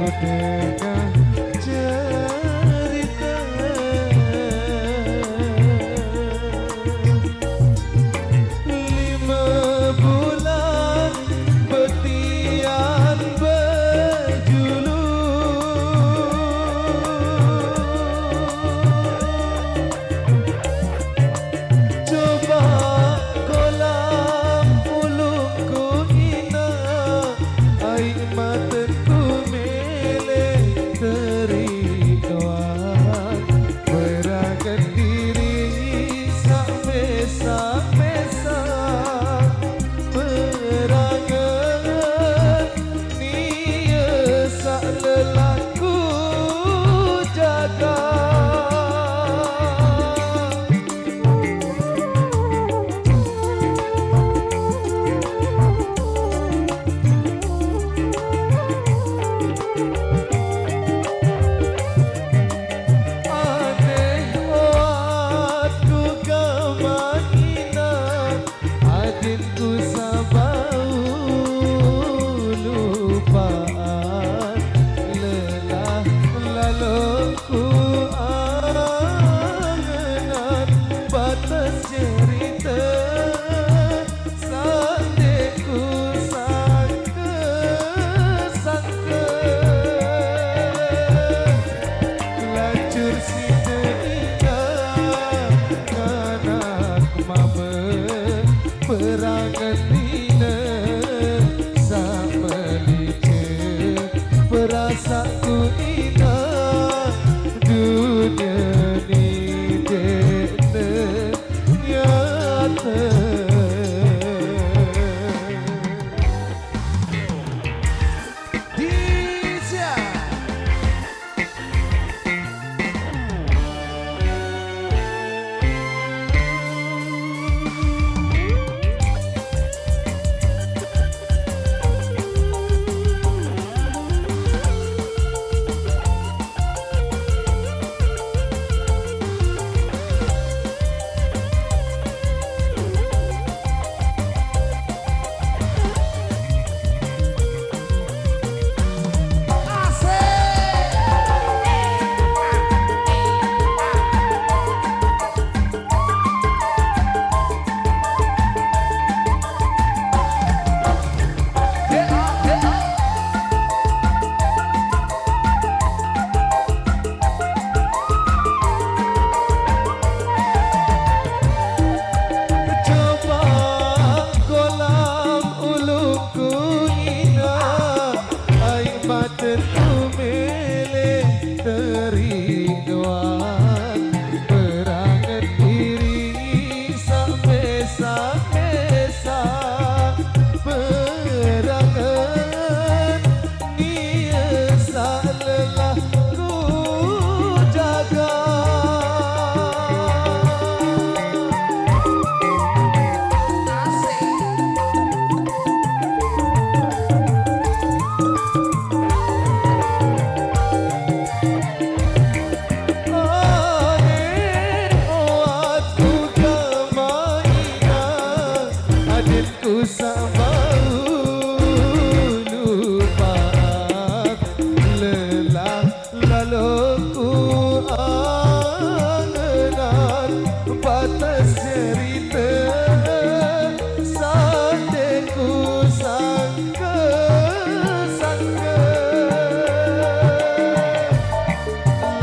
dengan cerita 5 bulan betian berjulu coba kolam ulungku ina air mataku meleh teri doang berakan diri samesa-mesa berangan nia sak lelaku jaga ku sabau lupaan lelah lalungku angan batas cerita sandeku sangka lacur si teringat kanak mama perangan nina sama licin perasaku ina dunia ni dena nyata Dija mataku meleh teri doang berangan diri samesa-mesa berangan nia sak lelah ku jaga ku sabau lupaan lelah lalungku angan batas cerita sandeku sangka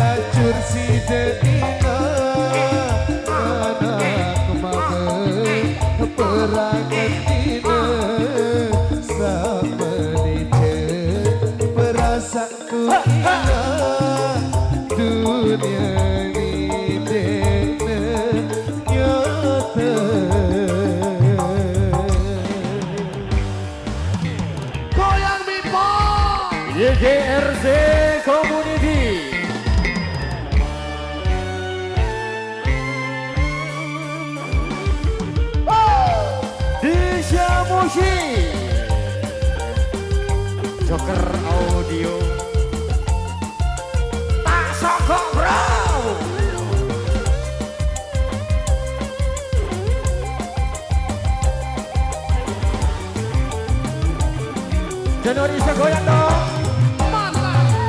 lacur si deina anak mama perangan perasaku ina dunia ni dena nyata goyang Mipo YGRZ Community Disha Mushi Joker Audio tak sokok bro Januari bisa goyang dong mantap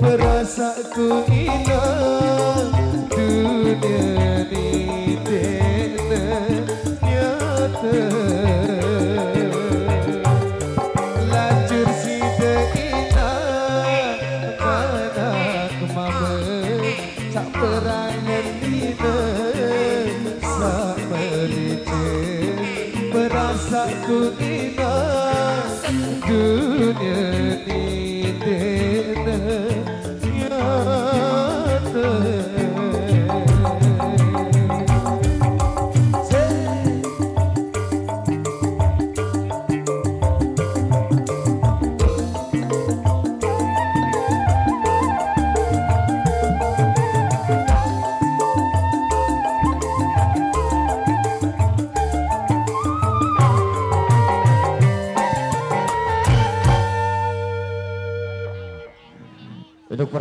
Perasaku hilang dunia ni dena nyata lajur si deina mana kemama tak perangan dina sak melice perasaku hilang dunia ni dena Untuk